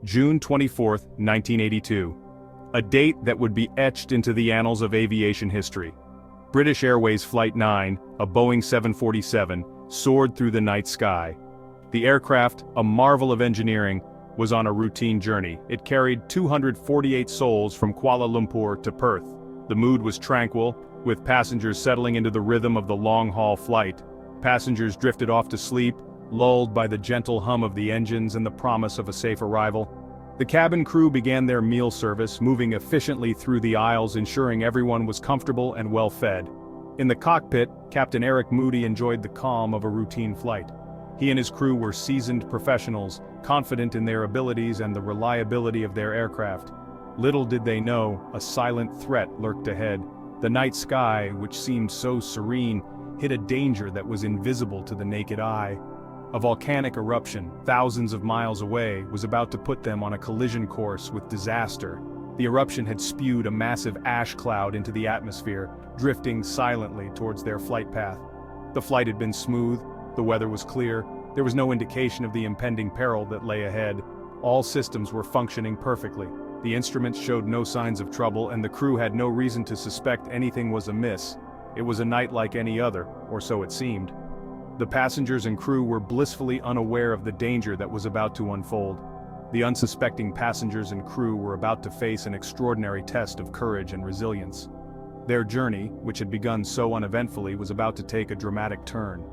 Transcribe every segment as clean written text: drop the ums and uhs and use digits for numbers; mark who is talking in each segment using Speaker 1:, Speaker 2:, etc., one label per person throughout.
Speaker 1: June 24, 1982. A date that would be etched into the annals of aviation history. British Airways Flight 9, a Boeing 747, soared through the night sky. The aircraft, a marvel of engineering, was on a routine journey. It carried 248 souls from Kuala Lumpur to Perth. The mood was tranquil, with passengers settling into the rhythm of the long-haul flight. Passengers drifted off to sleep, lulled by the gentle hum of the engines and the promise of a safe arrival. The cabin crew began their meal service, moving efficiently through the aisles, ensuring everyone was comfortable and well-fed. In the cockpit, Captain Eric Moody enjoyed the calm of a routine flight. He and his crew were seasoned professionals, confident in their abilities and the reliability of their aircraft. Little did they know, a silent threat lurked ahead. The night sky, which seemed so serene, hid a danger that was invisible to the naked eye. A volcanic eruption, thousands of miles away, was about to put them on a collision course with disaster. The eruption had spewed a massive ash cloud into the atmosphere, drifting silently towards their flight path. The flight had been smooth, the weather was clear, there was no indication of the impending peril that lay ahead. All systems were functioning perfectly. The instruments showed no signs of trouble, and the crew had no reason to suspect anything was amiss. It was a night like any other, or so it seemed. The passengers and crew were blissfully unaware of the danger that was about to unfold. The unsuspecting passengers and crew were about to face an extraordinary test of courage and resilience. Their journey, which had begun so uneventfully, was about to take a dramatic turn.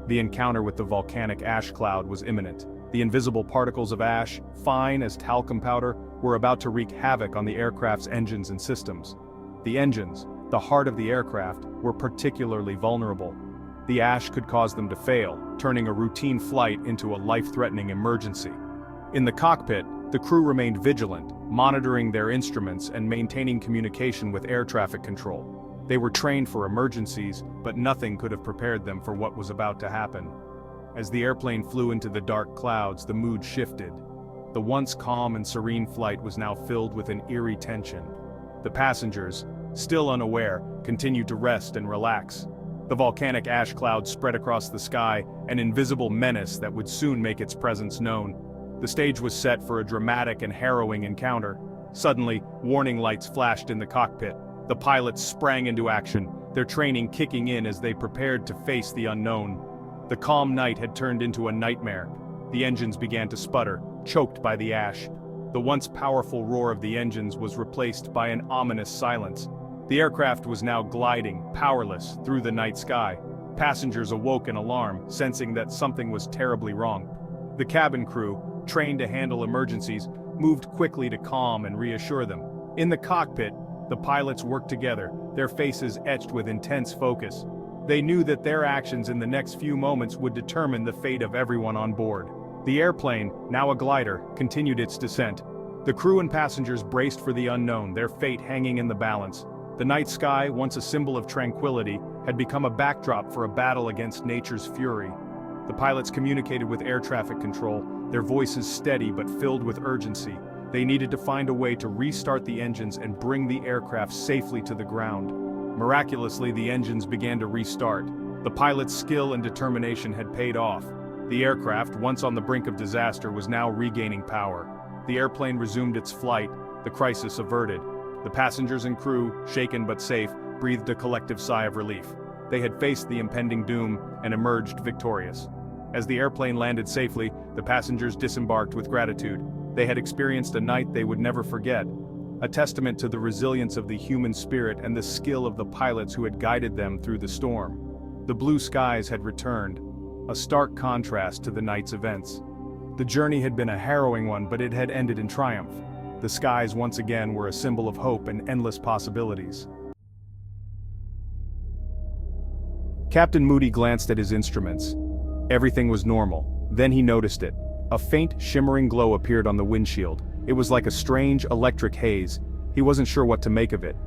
Speaker 1: The encounter with the volcanic ash cloud was imminent. The invisible particles of ash, fine as talcum powder, were about to wreak havoc on the aircraft's engines and systems. The engines, the heart of the aircraft, were particularly vulnerable. The ash could cause them to fail, turning a routine flight into a life-threatening emergency. In the cockpit, the crew remained vigilant, monitoring their instruments and maintaining communication with air traffic control. They were trained for emergencies, but nothing could have prepared them for what was about to happen. As the airplane flew into the dark clouds, the mood shifted. The once calm and serene flight was now filled with an eerie tension. The passengers, still unaware, continued to rest and relax. The volcanic ash cloud spread across the sky, an invisible menace that would soon make its presence known. The stage was set for a dramatic and harrowing encounter. Suddenly, warning lights flashed in the cockpit. The pilots sprang into action, their training kicking in as they prepared to face the unknown. The calm night had turned into a nightmare. The engines began to sputter, choked by the ash. The once powerful roar of the engines was replaced by an ominous silence. The aircraft was now gliding, powerless, through the night sky. Passengers awoke in alarm, sensing that something was terribly wrong. The cabin crew, trained to handle emergencies, moved quickly to calm and reassure them. In the cockpit, the pilots worked together, their faces etched with intense focus. They knew that their actions in the next few moments would determine the fate of everyone on board. The airplane, now a glider, continued its descent. The crew and passengers braced for the unknown, their fate hanging in the balance. The night sky, once a symbol of tranquility, had become a backdrop for a battle against nature's fury. The pilots communicated with air traffic control, their voices steady but filled with urgency. They needed to find a way to restart the engines and bring the aircraft safely to the ground. Miraculously, the engines began to restart. The pilots' skill and determination had paid off. The aircraft, once on the brink of disaster, was now regaining power. The airplane resumed its flight, the crisis averted. The passengers and crew, shaken but safe, breathed a collective sigh of relief. They had faced the impending doom and emerged victorious. As the airplane landed safely, the passengers disembarked with gratitude. They had experienced a night they would never forget, a testament to the resilience of the human spirit and the skill of the pilots who had guided them through the storm. The blue skies had returned, a stark contrast to the night's events. The journey had been a harrowing one, but it had ended in triumph. The skies once again were a symbol of hope and endless possibilities. Captain Moody glanced at his instruments. Everything was normal. Then he noticed it. A faint, shimmering glow appeared on the windshield. It was like a strange, electric haze. He wasn't sure what to make of it.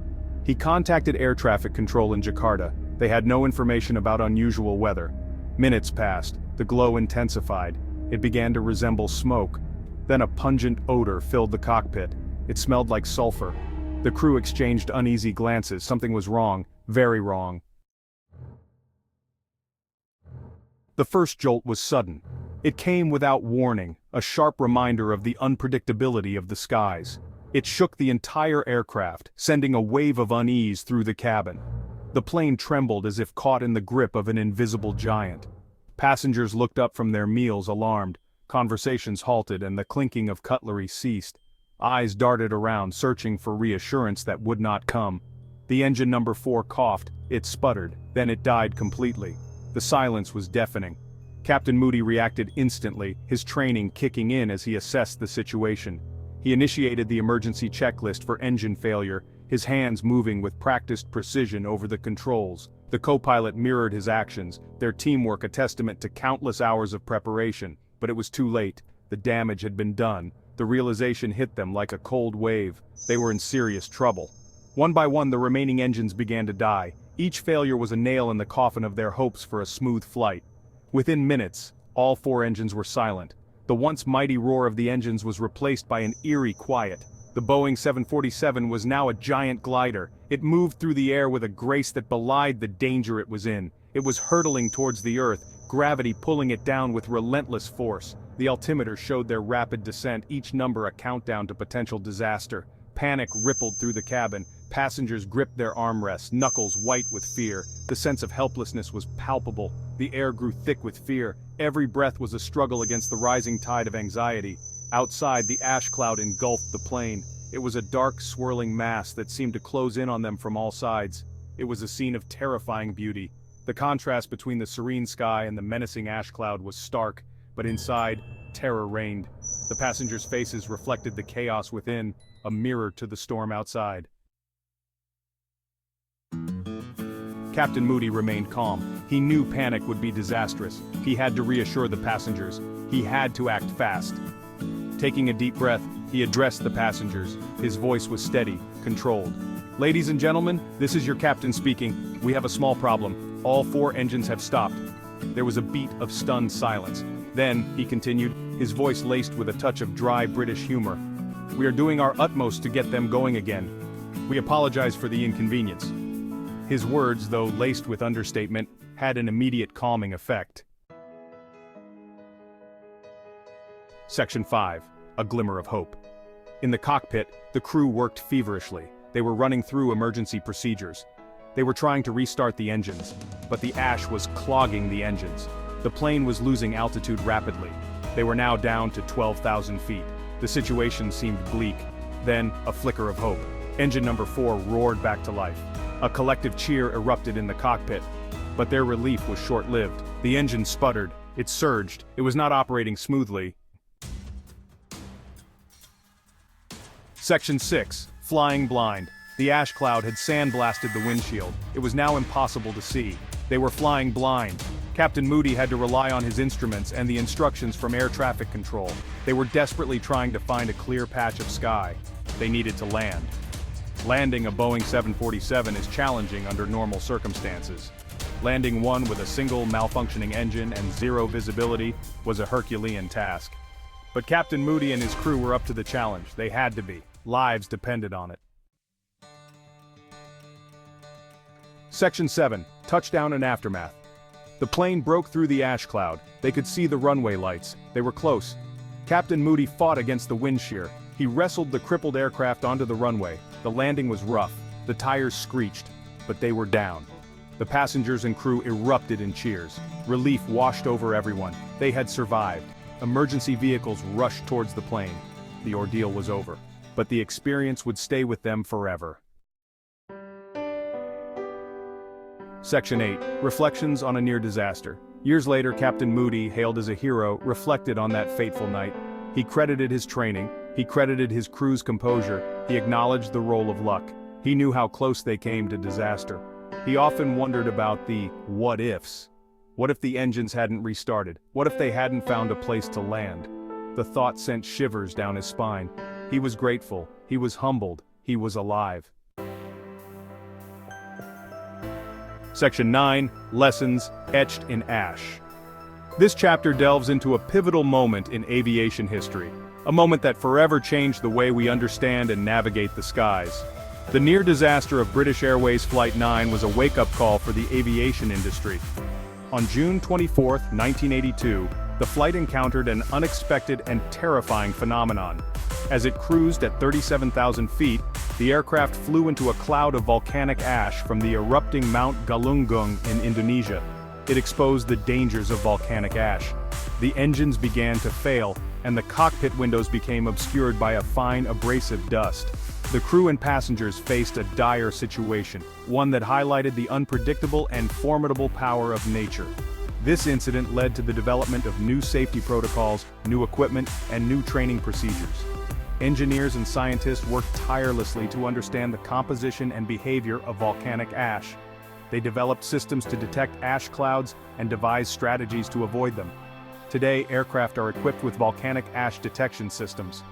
Speaker 1: He contacted air traffic control in Jakarta. They had no information about unusual weather. Minutes passed. The glow intensified. It began to resemble smoke. Then a pungent odor filled the cockpit. It smelled like sulfur. The crew exchanged uneasy glances. Something was wrong, very wrong. The first jolt was sudden. It came without warning, a sharp reminder of the unpredictability of the skies. It shook the entire aircraft, sending a wave of unease through the cabin. The plane trembled as if caught in the grip of an invisible giant. Passengers looked up from their meals alarmed, conversations halted and the clinking of cutlery ceased. Eyes darted around searching for reassurance that would not come. The engine number 4 coughed, it sputtered, then it died completely. The silence was deafening. Captain Moody reacted instantly, his training kicking in as he assessed the situation. He initiated the emergency checklist for engine failure, his hands moving with practiced precision over the controls. The co-pilot mirrored his actions, their teamwork a testament to countless hours of preparation, but it was too late. The damage had been done. The realization hit them like a cold wave. They were in serious trouble. One by one the remaining engines began to die. Each failure was a nail in the coffin of their hopes for a smooth flight. Within minutes, all 4 engines were silent. The once mighty roar of the engines was replaced by an eerie quiet. The Boeing 747 was now a giant glider. It moved through the air with a grace that belied the danger it was in. It was hurtling towards the earth, gravity pulling it down with relentless force. The altimeter showed their rapid descent, each number a countdown to potential disaster. Panic rippled through the cabin. Passengers gripped their armrests, knuckles white with fear. The sense of helplessness was palpable. The air grew thick with fear. Every breath was a struggle against the rising tide of anxiety. Outside, the ash cloud engulfed the plane. It was a dark, swirling mass that seemed to close in on them from all sides. It was a scene of terrifying beauty. The contrast between the serene sky and the menacing ash cloud was stark, but inside, terror reigned. The passengers' faces reflected the chaos within, a mirror to the storm outside. Captain Moody remained calm. He knew panic would be disastrous. He had to reassure the passengers. He had to act fast. Taking a deep breath, he addressed the passengers. His voice was steady, controlled. "Ladies and gentlemen, this is your captain speaking. We have a small problem. All 4 engines have stopped." There was a beat of stunned silence. Then, he continued, his voice laced with a touch of dry British humor. "We are doing our utmost to get them going again. We apologize for the inconvenience." His words, though laced with understatement, had an immediate calming effect. Section 5. A Glimmer of Hope. In the cockpit, the crew worked feverishly. They were running through emergency procedures. They were trying to restart the engines, but the ash was clogging the engines. The plane was losing altitude rapidly. They were now down to 12,000 feet. The situation seemed bleak. Then, a flicker of hope. Engine number 4 roared back to life. A collective cheer erupted in the cockpit. But their relief was short-lived. The engine sputtered. It surged. It was not operating smoothly. Section 6. Flying blind. The ash cloud had sandblasted the windshield. It was now impossible to see. They were flying blind. Captain Moody had to rely on his instruments and the instructions from air traffic control. They were desperately trying to find a clear patch of sky. They needed to land. Landing a Boeing 747 is challenging under normal circumstances. Landing one with a single malfunctioning engine and zero visibility was a Herculean task. But Captain Moody and his crew were up to the challenge. They had to be. Lives depended on it. Section 7. Touchdown and Aftermath. The plane broke through the ash cloud. They could see the runway lights. They were close. Captain Moody fought against the wind shear. He wrestled the crippled aircraft onto the runway. The landing was rough. The tires screeched. But they were down. The passengers and crew erupted in cheers. Relief washed over everyone. They had survived. Emergency vehicles rushed towards the plane. The ordeal was over. But the experience would stay with them forever. Section 8. Reflections on a near disaster. Years later, Captain Moody, hailed as a hero, reflected on that fateful night. He credited his training. He credited his crew's composure. He acknowledged the role of luck. He knew how close they came to disaster. He often wondered about the what-ifs. What if the engines hadn't restarted? What if they hadn't found a place to land? The thought sent shivers down his spine. He was grateful. He was humbled. He was alive. Section 9. Lessons Etched in Ash. This chapter delves into a pivotal moment in aviation history. A moment that forever changed the way we understand and navigate the skies. The near disaster of British Airways Flight 9 was a wake-up call for the aviation industry. On June 24, 1982, The flight encountered an unexpected and terrifying phenomenon. As it cruised at 37,000 feet, the aircraft flew into a cloud of volcanic ash from the erupting Mount Galunggung in Indonesia. It exposed the dangers of volcanic ash. The engines began to fail, and the cockpit windows became obscured by a fine abrasive dust. The crew and passengers faced a dire situation, one that highlighted the unpredictable and formidable power of nature. This incident led to the development of new safety protocols, new equipment, and new training procedures. Engineers and scientists worked tirelessly to understand the composition and behavior of volcanic ash. They developed systems to detect ash clouds and devised strategies to avoid them. Today, aircraft are equipped with volcanic ash detection systems.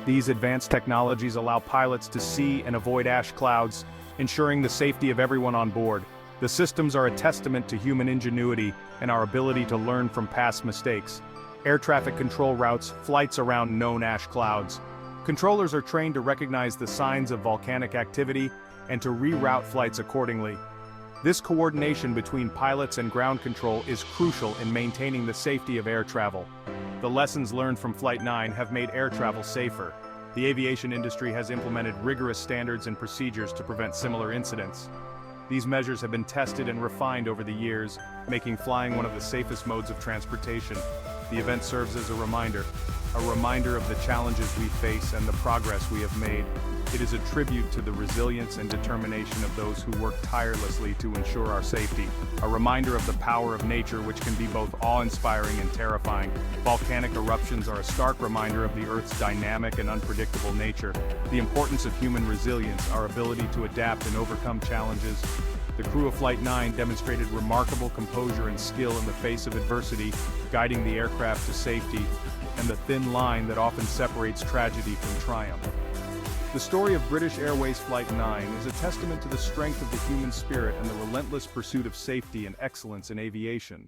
Speaker 1: These advanced technologies allow pilots to see and avoid ash clouds, ensuring the safety of everyone on board. The systems are a testament to human ingenuity and our ability to learn from past mistakes. Air traffic control routes flights around known ash clouds. Controllers are trained to recognize the signs of volcanic activity and to reroute flights accordingly. This coordination between pilots and ground control is crucial in maintaining the safety of air travel. The lessons learned from Flight 9 have made air travel safer. The aviation industry has implemented rigorous standards and procedures to prevent similar incidents. These measures have been tested and refined over the years, making flying one of the safest modes of transportation. The event serves as a reminder of the challenges we face and the progress we have made. It is a tribute to the resilience and determination of those who work tirelessly to ensure our safety. A reminder of the power of nature, which can be both awe-inspiring and terrifying. Volcanic eruptions are a stark reminder of the Earth's dynamic and unpredictable nature. The importance of human resilience, our ability to adapt and overcome challenges. The crew of Flight 9 demonstrated remarkable composure and skill in the face of adversity, guiding the aircraft to safety, and the thin line that often separates tragedy from triumph. The story of British Airways Flight 9 is a testament to the strength of the human spirit and the relentless pursuit of safety and excellence in aviation.